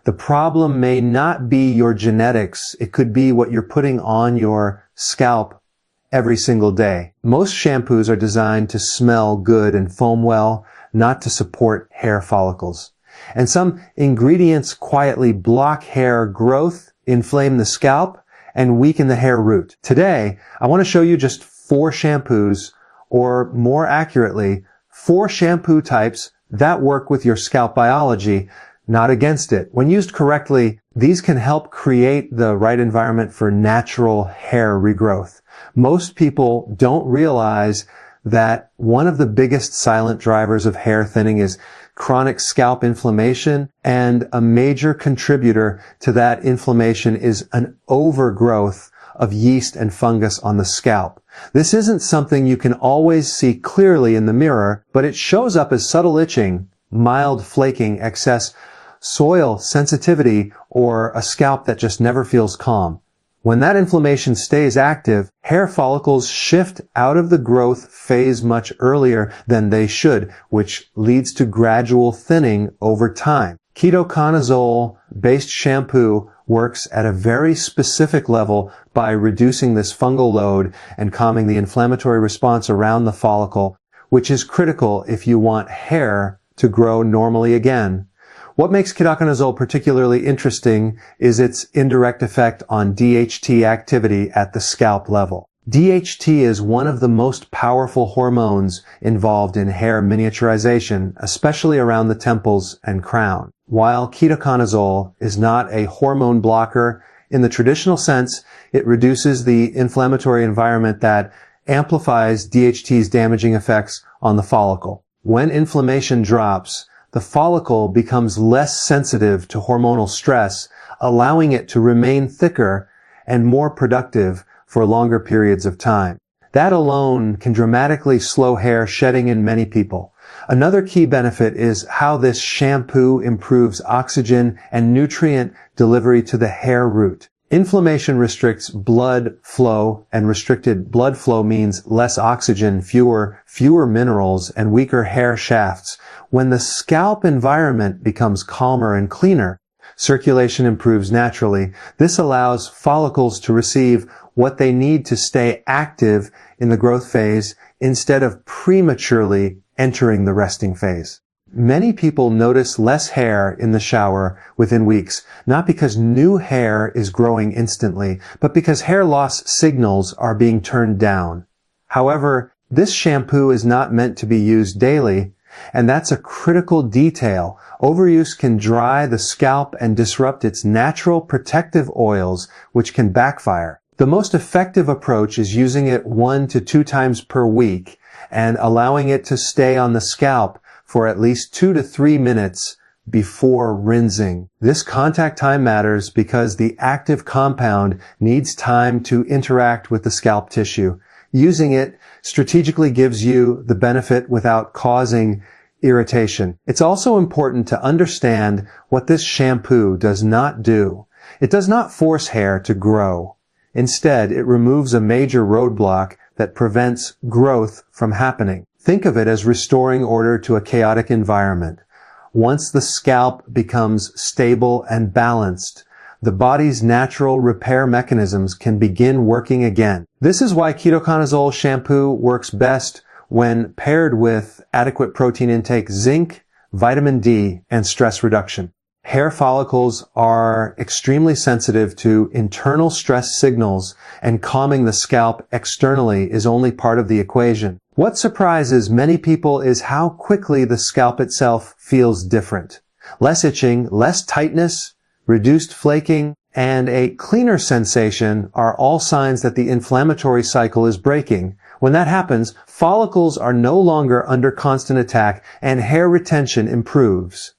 The problem may not be your genetics. It could be what you're putting on your scalp every single day. Most shampoos are designed to smell good and foam well, not to support hair follicles. And some ingredients quietly block hair growth, inflame the scalp, and weaken the hair root. Today, I want to show you just 4 shampoos, or more accurately, 4 shampoo types that work with your scalp biology, not against it. When used correctly, these can help create the right environment for natural hair regrowth. Most people don't realize that one of the biggest silent drivers of hair thinning is chronic scalp inflammation, and a major contributor to that inflammation is an overgrowth of yeast and fungus on the scalp. This isn't something you can always see clearly in the mirror, but it shows up as subtle itching, mild flaking, excess soil sensitivity, or a scalp that just never feels calm. When that inflammation stays active, hair follicles shift out of the growth phase much earlier than they should, which leads to gradual thinning over time. Ketoconazole-based shampoo works at a very specific level by reducing this fungal load and calming the inflammatory response around the follicle, which is critical if you want hair to grow normally again. What makes ketoconazole particularly interesting is its indirect effect on DHT activity at the scalp level. DHT is one of the most powerful hormones involved in hair miniaturization, especially around the temples and crown. While ketoconazole is not a hormone blocker in the traditional sense, it reduces the inflammatory environment that amplifies DHT's damaging effects on the follicle. When inflammation drops, the follicle becomes less sensitive to hormonal stress, allowing it to remain thicker and more productive for longer periods of time. That alone can dramatically slow hair shedding in many people. Another key benefit is how this shampoo improves oxygen and nutrient delivery to the hair root. Inflammation restricts blood flow, and restricted blood flow means less oxygen, fewer minerals, and weaker hair shafts. When the scalp environment becomes calmer and cleaner, circulation improves naturally. This allows follicles to receive what they need to stay active in the growth phase instead of prematurely entering the resting phase. Many people notice less hair in the shower within weeks, not because new hair is growing instantly, but because hair loss signals are being turned down. However, this shampoo is not meant to be used daily, and that's a critical detail. Overuse can dry the scalp and disrupt its natural protective oils, which can backfire. The most effective approach is using it 1 to 2 times per week and allowing it to stay on the scalp for at least 2 to 3 minutes before rinsing. This contact time matters because the active compound needs time to interact with the scalp tissue. Using it strategically gives you the benefit without causing irritation. It's also important to understand what this shampoo does not do. It does not force hair to grow. Instead, it removes a major roadblock that prevents growth from happening. Think of it as restoring order to a chaotic environment. Once the scalp becomes stable and balanced, the body's natural repair mechanisms can begin working again. This is why ketoconazole shampoo works best when paired with adequate protein intake, zinc, vitamin D, and stress reduction. Hair follicles are extremely sensitive to internal stress signals, and calming the scalp externally is only part of the equation. What surprises many people is how quickly the scalp itself feels different. Less itching, less tightness, reduced flaking, and a cleaner sensation are all signs that the inflammatory cycle is breaking. When that happens, follicles are no longer under constant attack and hair retention improves.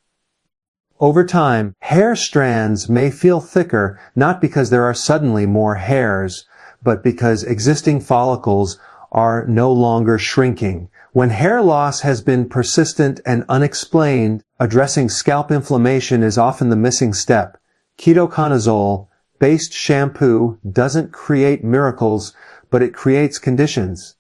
Over time, hair strands may feel thicker, not because there are suddenly more hairs, but because existing follicles are no longer shrinking. When hair loss has been persistent and unexplained, addressing scalp inflammation is often the missing step. Ketoconazole-based shampoo doesn't create miracles, but it creates conditions.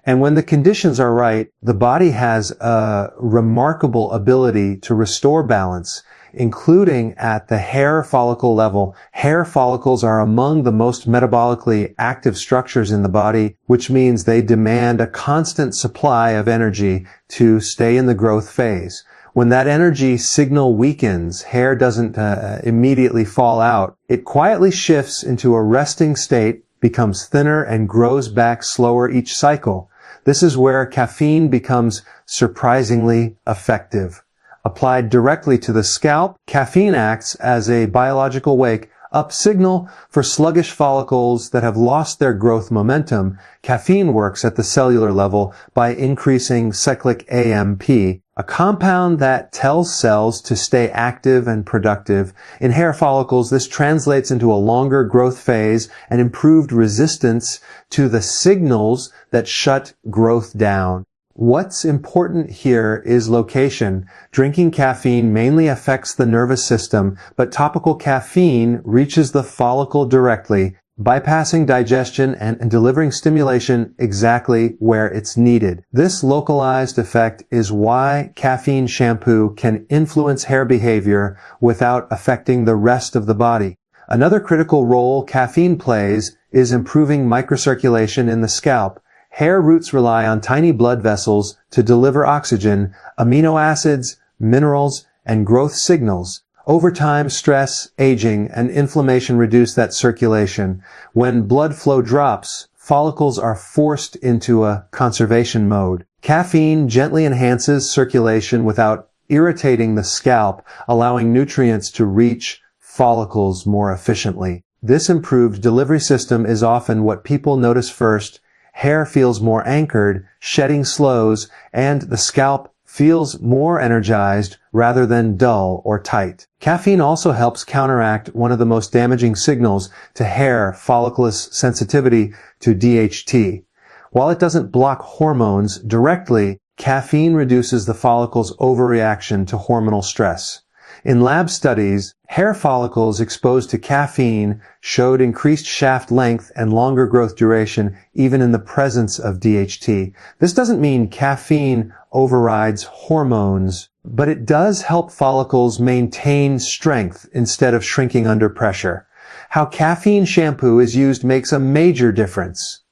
And when the conditions are right, the body has a remarkable ability to restore balance. including at the hair follicle level. Hair follicles are among the most metabolically active structures in the body, which means they demand a constant supply of energy to stay in the growth phase. When that energy signal weakens, hair doesn't immediately fall out. It quietly shifts into a resting state, becomes thinner, and grows back slower each cycle. This is where caffeine becomes surprisingly effective. Applied directly to the scalp, caffeine acts as a biological wake-up signal for sluggish follicles that have lost their growth momentum. Caffeine works at the cellular level by increasing cyclic AMP, a compound that tells cells to stay active and productive. In hair follicles, this translates into a longer growth phase and improved resistance to the signals that shut growth down. What's important here is location. Drinking caffeine mainly affects the nervous system, but topical caffeine reaches the follicle directly, bypassing digestion and delivering stimulation exactly where it's needed. This localized effect is why caffeine shampoo can influence hair behavior without affecting the rest of the body. Another critical role caffeine plays is improving microcirculation in the scalp. Hair roots rely on tiny blood vessels to deliver oxygen, amino acids, minerals, and growth signals. Over time, stress, aging, and inflammation reduce that circulation. When blood flow drops, follicles are forced into a conservation mode. Caffeine gently enhances circulation without irritating the scalp, allowing nutrients to reach follicles more efficiently. This improved delivery system is often what people notice first. Hair feels more anchored, shedding slows, and the scalp feels more energized rather than dull or tight. Caffeine also helps counteract one of the most damaging signals to hair follicles' sensitivity to DHT. While it doesn't block hormones directly, caffeine reduces the follicle's overreaction to hormonal stress. In lab studies, hair follicles exposed to caffeine showed increased shaft length and longer growth duration even in the presence of DHT. This doesn't mean caffeine overrides hormones, but it does help follicles maintain strength instead of shrinking under pressure. How caffeine shampoo is used makes a major difference.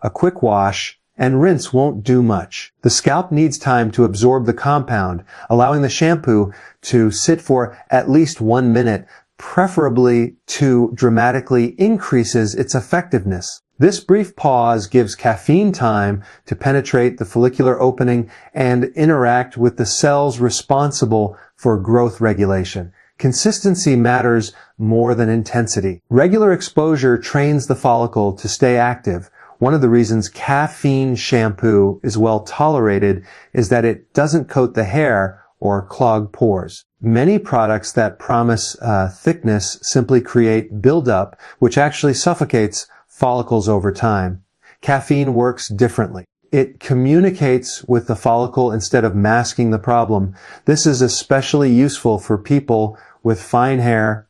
A quick wash and rinse won't do much. The scalp needs time to absorb the compound, allowing the shampoo to sit for at least 1 minute, preferably 2, dramatically increases its effectiveness. This brief pause gives caffeine time to penetrate the follicular opening and interact with the cells responsible for growth regulation. Consistency matters more than intensity. Regular exposure trains the follicle to stay active. One of the reasons caffeine shampoo is well tolerated is that it doesn't coat the hair or clog pores. Many products that promise thickness simply create buildup, which actually suffocates follicles over time. Caffeine works differently. It communicates with the follicle instead of masking the problem. This is especially useful for people with fine hair,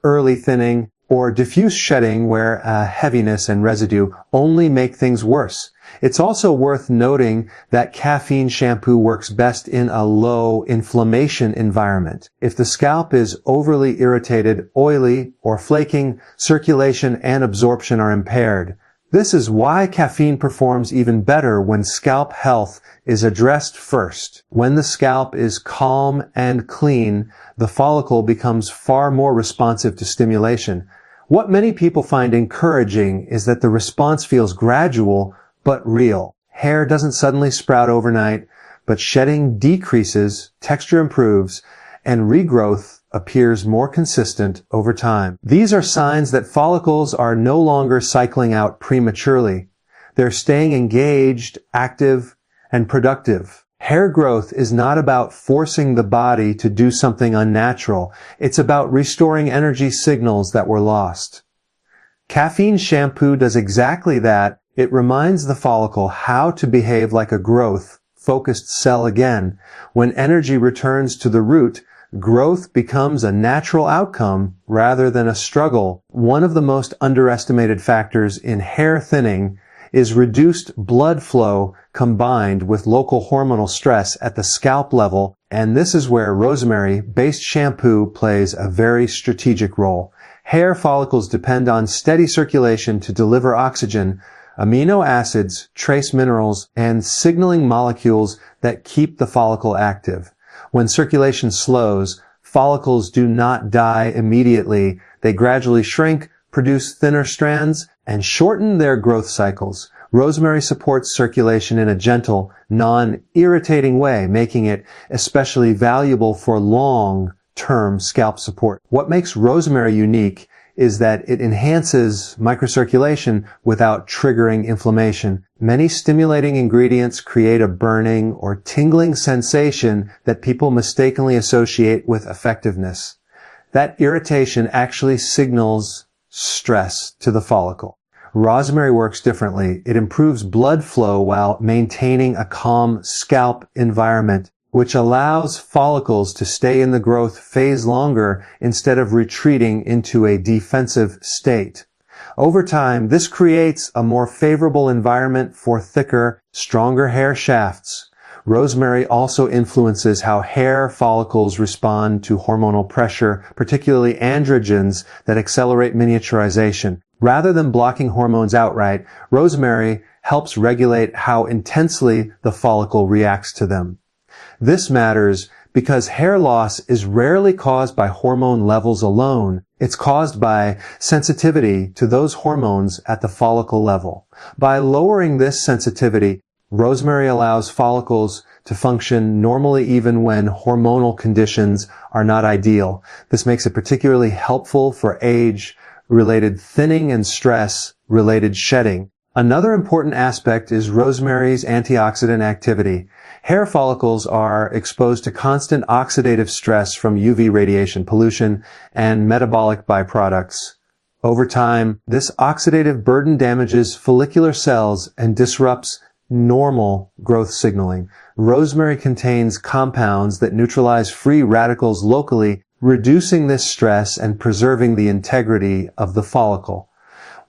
early thinning, or diffuse shedding where heaviness and residue only make things worse. It's also worth noting that caffeine shampoo works best in a low inflammation environment. If the scalp is overly irritated, oily, or flaking, circulation and absorption are impaired. This is why caffeine performs even better when scalp health is addressed first. When the scalp is calm and clean, the follicle becomes far more responsive to stimulation. What many people find encouraging is that the response feels gradual but real. Hair doesn't suddenly sprout overnight, but shedding decreases, texture improves, and regrowth appears more consistent over time. These are signs that follicles are no longer cycling out prematurely. They're staying engaged, active, and productive. Hair growth is not about forcing the body to do something unnatural. It's about restoring energy signals that were lost. Caffeine shampoo does exactly that. It reminds the follicle how to behave like a growth-focused cell again. When energy returns to the root, growth becomes a natural outcome rather than a struggle. One of the most underestimated factors in hair thinning is reduced blood flow combined with local hormonal stress at the scalp level. And this is where rosemary-based shampoo plays a very strategic role. Hair follicles depend on steady circulation to deliver oxygen, amino acids, trace minerals, and signaling molecules that keep the follicle active. When circulation slows, follicles do not die immediately. They gradually shrink, produce thinner strands, and shorten their growth cycles. Rosemary supports circulation in a gentle, non-irritating way, making it especially valuable for long-term scalp support. What makes rosemary unique is that it enhances microcirculation without triggering inflammation. Many stimulating ingredients create a burning or tingling sensation that people mistakenly associate with effectiveness. That irritation actually signals stress to the follicle. Rosemary works differently. It improves blood flow while maintaining a calm scalp environment, which allows follicles to stay in the growth phase longer instead of retreating into a defensive state. Over time, this creates a more favorable environment for thicker, stronger hair shafts. Rosemary also influences how hair follicles respond to hormonal pressure, particularly androgens that accelerate miniaturization. Rather than blocking hormones outright, rosemary helps regulate how intensely the follicle reacts to them. This matters because hair loss is rarely caused by hormone levels alone. It's caused by sensitivity to those hormones at the follicle level. By lowering this sensitivity, rosemary allows follicles to function normally even when hormonal conditions are not ideal. This makes it particularly helpful for age-related thinning and stress-related shedding. Another important aspect is rosemary's antioxidant activity. Hair follicles are exposed to constant oxidative stress from UV radiation, pollution, and metabolic byproducts. Over time, this oxidative burden damages follicular cells and disrupts normal growth signaling. Rosemary contains compounds that neutralize free radicals locally, reducing this stress and preserving the integrity of the follicle.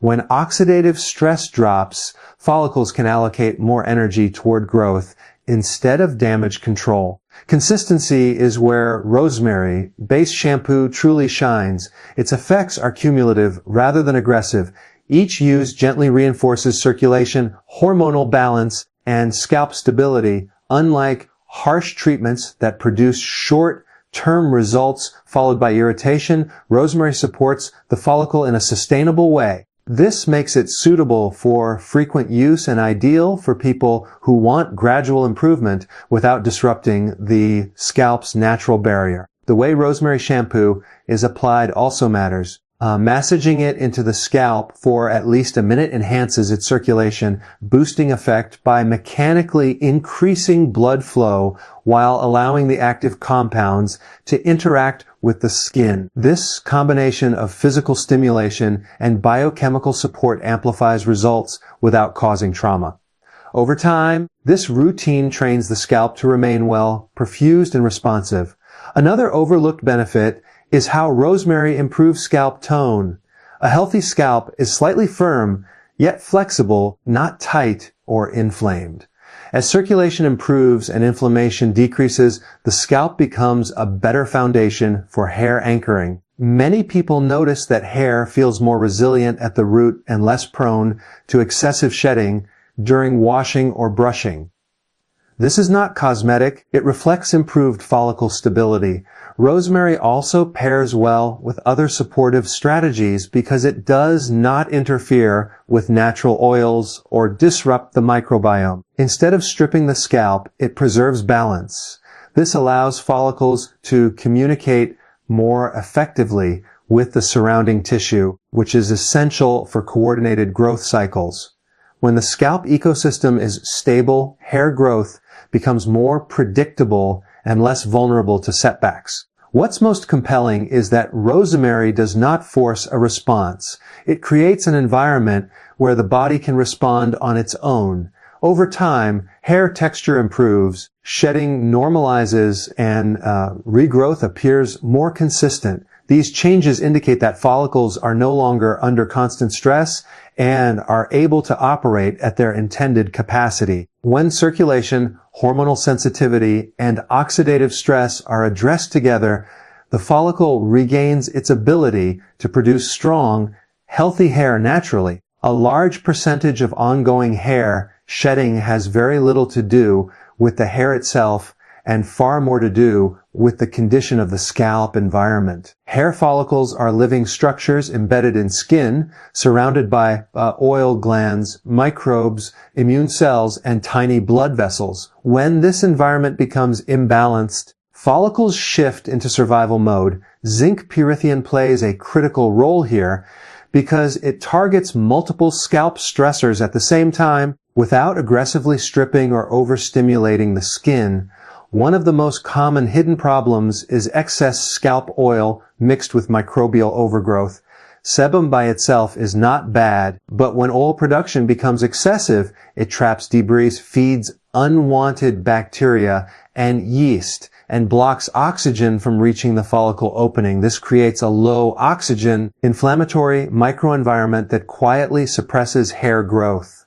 When oxidative stress drops, follicles can allocate more energy toward growth instead of damage control. Consistency is where rosemary-based shampoo truly shines. Its effects are cumulative rather than aggressive. Each use gently reinforces circulation, hormonal balance, and scalp stability, unlike harsh treatments that produce short-term results followed by irritation. Rosemary supports the follicle in a sustainable way. This makes it suitable for frequent use and ideal for people who want gradual improvement without disrupting the scalp's natural barrier. The way rosemary shampoo is applied also matters. Massaging it into the scalp for at least a minute enhances its circulation, boosting effect by mechanically increasing blood flow while allowing the active compounds to interact with the skin. This combination of physical stimulation and biochemical support amplifies results without causing trauma. Over time, this routine trains the scalp to remain well perfused and responsive. Another overlooked benefit is how rosemary improves scalp tone. A healthy scalp is slightly firm, yet flexible, not tight or inflamed. As circulation improves and inflammation decreases, the scalp becomes a better foundation for hair anchoring. Many people notice that hair feels more resilient at the root and less prone to excessive shedding during washing or brushing. This is not cosmetic. It reflects improved follicle stability. Rosemary also pairs well with other supportive strategies because it does not interfere with natural oils or disrupt the microbiome. Instead of stripping the scalp, it preserves balance. This allows follicles to communicate more effectively with the surrounding tissue, which is essential for coordinated growth cycles. When the scalp ecosystem is stable, hair growth becomes more predictable and less vulnerable to setbacks. What's most compelling is that rosemary does not force a response. It creates an environment where the body can respond on its own. Over time, hair texture improves, shedding normalizes, and regrowth appears more consistent. These changes indicate that follicles are no longer under constant stress and are able to operate at their intended capacity. When circulation, hormonal sensitivity, and oxidative stress are addressed together, the follicle regains its ability to produce strong, healthy hair naturally. A large percentage of ongoing hair shedding has very little to do with the hair itself and far more to do with the condition of the scalp environment. Hair follicles are living structures embedded in skin, surrounded by oil glands, microbes, immune cells, and tiny blood vessels. When this environment becomes imbalanced, follicles shift into survival mode. Zinc pyrithium plays a critical role here because it targets multiple scalp stressors at the same time without aggressively stripping or overstimulating the skin. One of the most common hidden problems is excess scalp oil mixed with microbial overgrowth. Sebum by itself is not bad, but when oil production becomes excessive, it traps debris, feeds unwanted bacteria and yeast, and blocks oxygen from reaching the follicle opening. This creates a low oxygen, inflammatory microenvironment that quietly suppresses hair growth.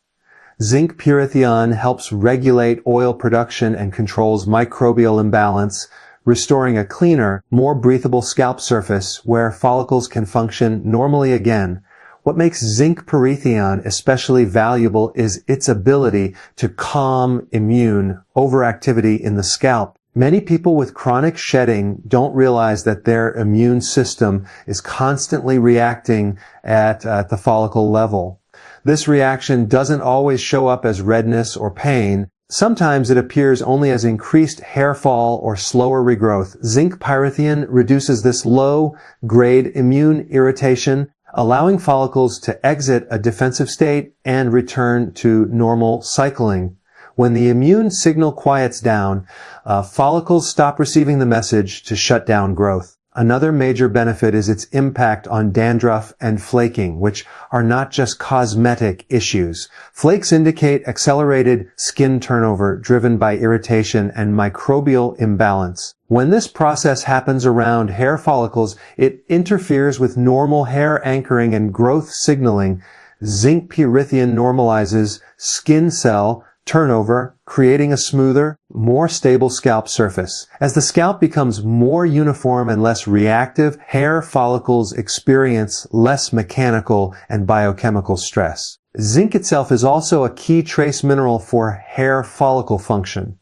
Zinc pyrithium helps regulate oil production and controls microbial imbalance, restoring a cleaner, more breathable scalp surface where follicles can function normally again. What makes zinc pyrithium especially valuable is its ability to calm immune overactivity in the scalp. Many people with chronic shedding don't realize that their immune system is constantly reacting at the follicle level. This reaction doesn't always show up as redness or pain. Sometimes it appears only as increased hair fall or slower regrowth. Zinc pyrithium reduces this low-grade immune irritation, allowing follicles to exit a defensive state and return to normal cycling. When the immune signal quiets down, follicles stop receiving the message to shut down growth. Another major benefit is its impact on dandruff and flaking, which are not just cosmetic issues. Flakes indicate accelerated skin turnover driven by irritation and microbial imbalance. When this process happens around hair follicles, it interferes with normal hair anchoring and growth signaling. Zinc pyrithium normalizes skin cell turnover, creating a smoother, more stable scalp surface. As the scalp becomes more uniform and less reactive, hair follicles experience less mechanical and biochemical stress. Zinc itself is also a key trace mineral for hair follicle function.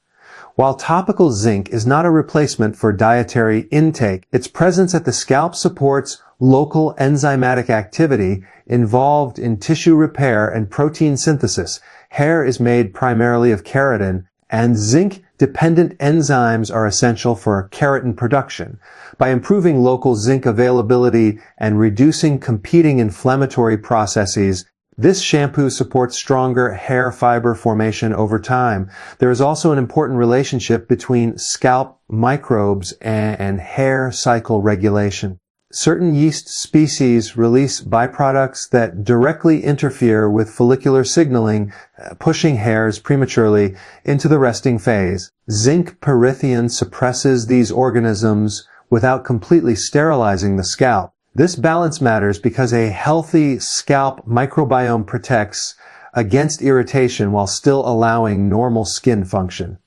While topical zinc is not a replacement for dietary intake, its presence at the scalp supports local enzymatic activity involved in tissue repair and protein synthesis. Hair is made primarily of keratin, and zinc-dependent enzymes are essential for keratin production. By improving local zinc availability and reducing competing inflammatory processes, this shampoo supports stronger hair fiber formation over time. There is also an important relationship between scalp microbes and hair cycle regulation. Certain yeast species release byproducts that directly interfere with follicular signaling, pushing hairs prematurely into the resting phase. Zinc pyrithium suppresses these organisms without completely sterilizing the scalp. This balance matters because a healthy scalp microbiome protects against irritation while still allowing normal skin function.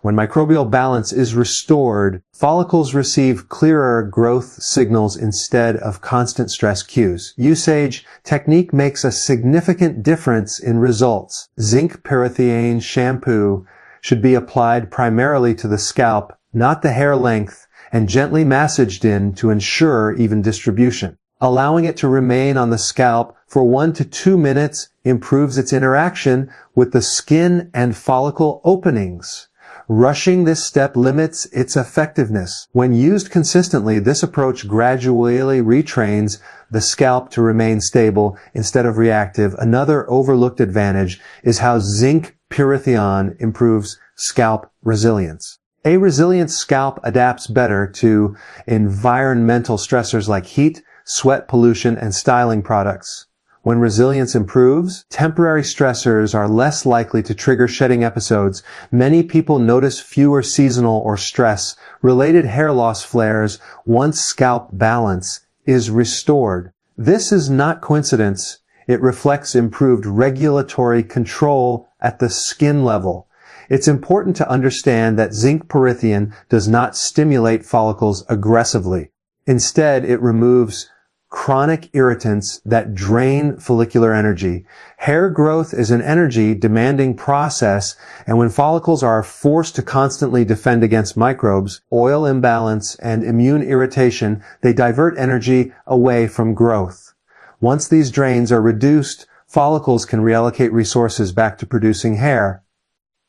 When microbial balance is restored, follicles receive clearer growth signals instead of constant stress cues. Usage technique makes a significant difference in results. Zinc pyrithium shampoo should be applied primarily to the scalp, not the hair length, and gently massaged in to ensure even distribution. Allowing it to remain on the scalp for 1 to 2 minutes improves its interaction with the skin and follicle openings. Rushing this step limits its effectiveness. When used consistently, this approach gradually retrains the scalp to remain stable instead of reactive. Another overlooked advantage is how zinc pyrithium improves scalp resilience. A resilient scalp adapts better to environmental stressors like heat, sweat pollution, and styling products. When resilience improves, temporary stressors are less likely to trigger shedding episodes. Many people notice fewer seasonal or stress-related hair loss flares once scalp balance is restored. This is not coincidence. It reflects improved regulatory control at the skin level. It's important to understand that zinc pyrithium does not stimulate follicles aggressively. Instead, it removes chronic irritants that drain follicular energy. Hair growth is an energy-demanding process, and when follicles are forced to constantly defend against microbes, oil imbalance, and immune irritation, they divert energy away from growth. Once these drains are reduced, follicles can reallocate resources back to producing hair.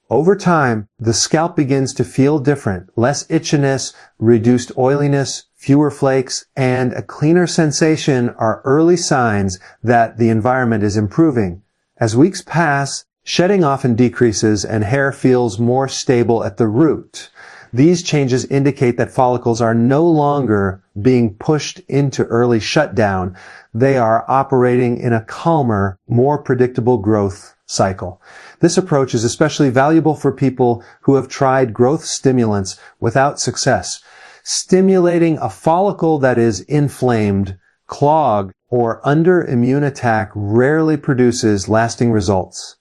Over time, the scalp begins to feel different, less itchiness, reduced oiliness, fewer flakes, and a cleaner sensation are early signs that the environment is improving. As weeks pass, shedding often decreases and hair feels more stable at the root. These changes indicate that follicles are no longer being pushed into early shutdown. They are operating in a calmer, more predictable growth cycle. This approach is especially valuable for people who have tried growth stimulants without success. Stimulating a follicle that is inflamed, clogged, or under immune attack rarely produces lasting results.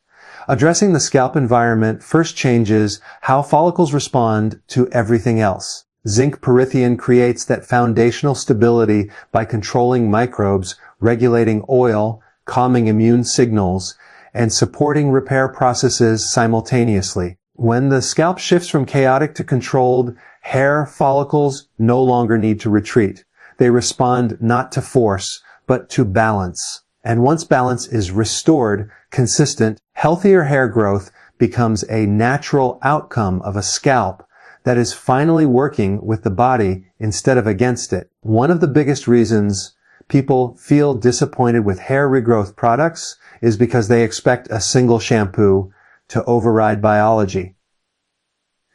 Addressing the scalp environment first changes how follicles respond to everything else. Zinc pyrithium creates that foundational stability by controlling microbes, regulating oil, calming immune signals, and supporting repair processes simultaneously. When the scalp shifts from chaotic to controlled, hair follicles no longer need to retreat. They respond not to force, but to balance. And once balance is restored, consistent, healthier hair growth becomes a natural outcome of a scalp that is finally working with the body instead of against it. One of the biggest reasons people feel disappointed with hair regrowth products is because they expect a single shampoo to override biology.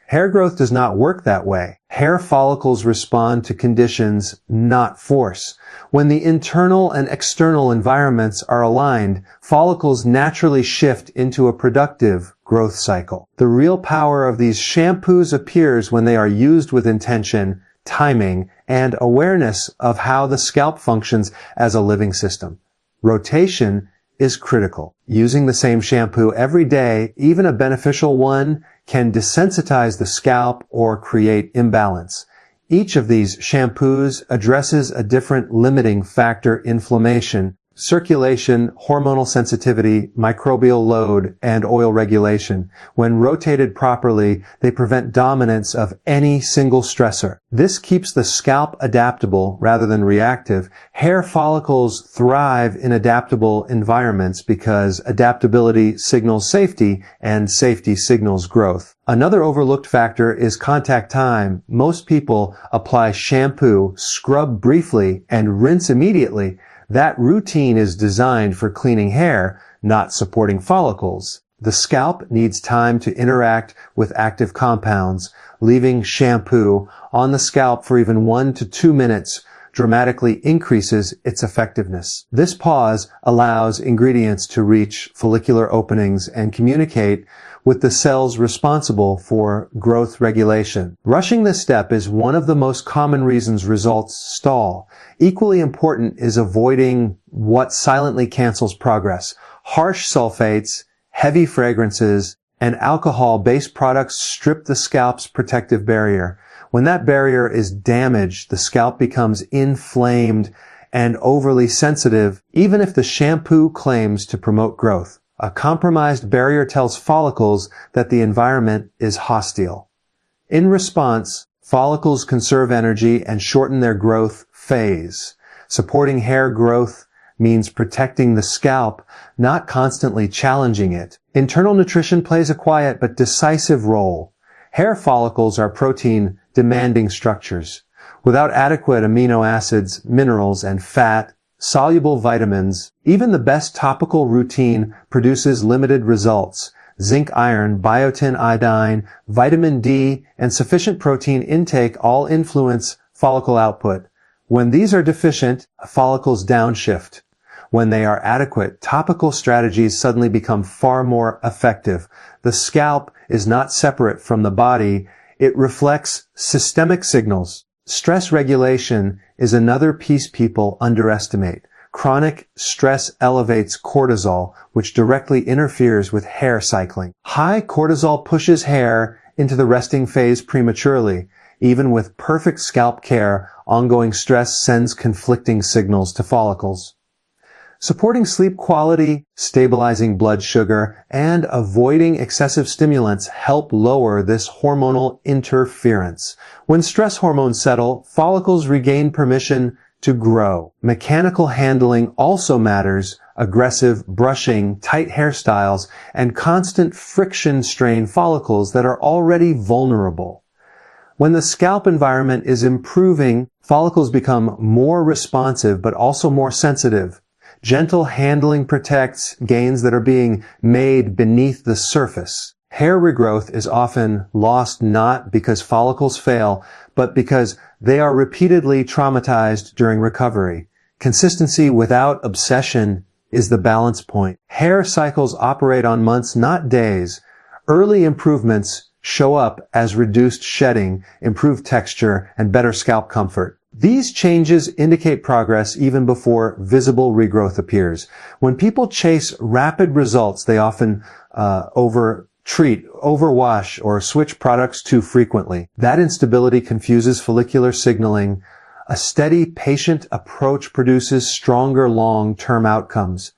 Hair growth does not work that way. Hair follicles respond to conditions, not force. When the internal and external environments are aligned, follicles naturally shift into a productive growth cycle. The real power of these shampoos appears when they are used with intention, timing, and awareness of how the scalp functions as a living system. Rotation is critical. Using the same shampoo every day, even a beneficial one, can desensitize the scalp or create imbalance. Each of these shampoos addresses a different limiting factor: inflammation, circulation, hormonal sensitivity, microbial load, and oil regulation. When rotated properly, they prevent dominance of any single stressor. This keeps the scalp adaptable rather than reactive. Hair follicles thrive in adaptable environments because adaptability signals safety and safety signals growth. Another overlooked factor is contact time. Most people apply shampoo, scrub briefly, and rinse immediately. That routine is designed for cleaning hair, not supporting follicles. The scalp needs time to interact with active compounds. Leaving shampoo on the scalp for even 1 to 2 minutes dramatically increases its effectiveness. This pause allows ingredients to reach follicular openings and communicate with the cells responsible for growth regulation. Rushing this step is one of the most common reasons results stall. Equally important is avoiding what silently cancels progress. Harsh sulfates, heavy fragrances, and alcohol-based products strip the scalp's protective barrier. When that barrier is damaged, the scalp becomes inflamed and overly sensitive, even if the shampoo claims to promote growth. A compromised barrier tells follicles that the environment is hostile. In response, follicles conserve energy and shorten their growth phase. Supporting hair growth means protecting the scalp, not constantly challenging it. Internal nutrition plays a quiet but decisive role. Hair follicles are protein-demanding structures. Without adequate amino acids, minerals, and fat, soluble vitamins, even the best topical routine produces limited results. Zinc, iron, biotin, iodine, vitamin D, and sufficient protein intake all influence follicle output. When these are deficient, follicles downshift. When they are adequate, topical strategies suddenly become far more effective. The scalp is not separate from the body. It reflects systemic signals. Stress regulation is another piece people underestimate. Chronic stress elevates cortisol, which directly interferes with hair cycling. High cortisol pushes hair into the resting phase prematurely. Even with perfect scalp care, ongoing stress sends conflicting signals to follicles. Supporting sleep quality, stabilizing blood sugar, and avoiding excessive stimulants help lower this hormonal interference. When stress hormones settle, follicles regain permission to grow. Mechanical handling also matters. Aggressive brushing, tight hairstyles, and constant friction strain follicles that are already vulnerable. When the scalp environment is improving, follicles become more responsive but also more sensitive. Gentle handling protects gains that are being made beneath the surface. Hair regrowth is often lost not because follicles fail, but because they are repeatedly traumatized during recovery. Consistency without obsession is the balance point. Hair cycles operate on months, not days. Early improvements show up as reduced shedding, improved texture, and better scalp comfort. These changes indicate progress even before visible regrowth appears. When people chase rapid results, they often overwash, or switch products too frequently. That instability confuses follicular signaling. A steady, patient approach produces stronger long-term outcomes.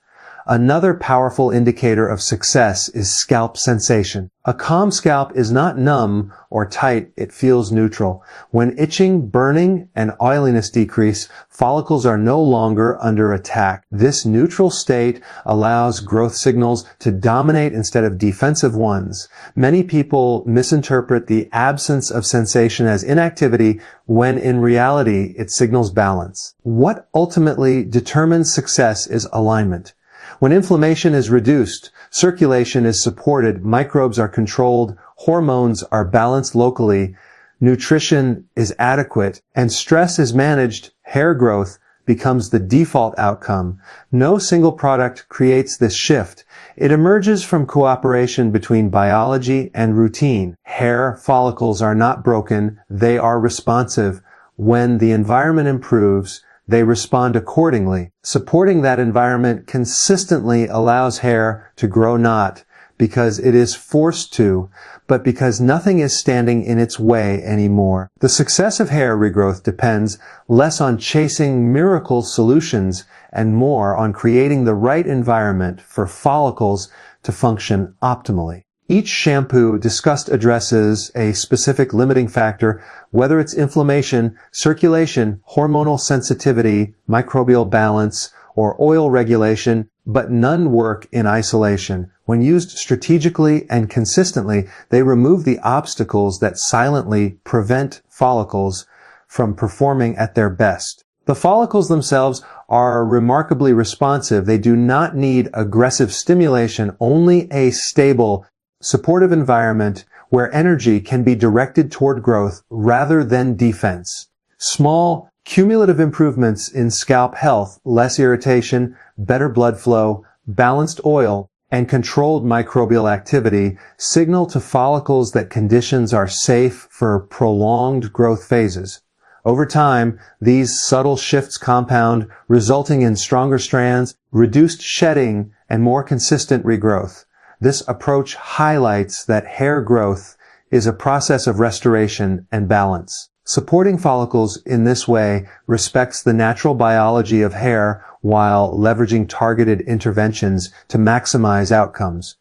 Another powerful indicator of success is scalp sensation. A calm scalp is not numb or tight, it feels neutral. When itching, burning, and oiliness decrease, follicles are no longer under attack. This neutral state allows growth signals to dominate instead of defensive ones. Many people misinterpret the absence of sensation as inactivity when in reality it signals balance. What ultimately determines success is alignment. When inflammation is reduced, circulation is supported, microbes are controlled, hormones are balanced locally, nutrition is adequate, and stress is managed, hair growth becomes the default outcome. No single product creates this shift. It emerges from cooperation between biology and routine. Hair follicles are not broken, they are responsive. When the environment improves, they respond accordingly. Supporting that environment consistently allows hair to grow not because it is forced to, but because nothing is standing in its way anymore. The success of hair regrowth depends less on chasing miracle solutions and more on creating the right environment for follicles to function optimally. Each shampoo discussed addresses a specific limiting factor, whether it's inflammation, circulation, hormonal sensitivity, microbial balance, or oil regulation, but none work in isolation. When used strategically and consistently, they remove the obstacles that silently prevent follicles from performing at their best. The follicles themselves are remarkably responsive. They do not need aggressive stimulation, only a stable, supportive environment where energy can be directed toward growth rather than defense. Small, cumulative improvements in scalp health, less irritation, better blood flow, balanced oil, and controlled microbial activity signal to follicles that conditions are safe for prolonged growth phases. Over time, these subtle shifts compound, resulting in stronger strands, reduced shedding, and more consistent regrowth. This approach highlights that hair growth is a process of restoration and balance. Supporting follicles in this way respects the natural biology of hair while leveraging targeted interventions to maximize outcomes.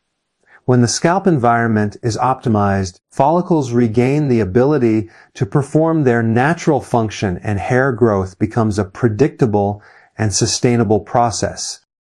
When the scalp environment is optimized, follicles regain the ability to perform their natural function and hair growth becomes a predictable and sustainable process.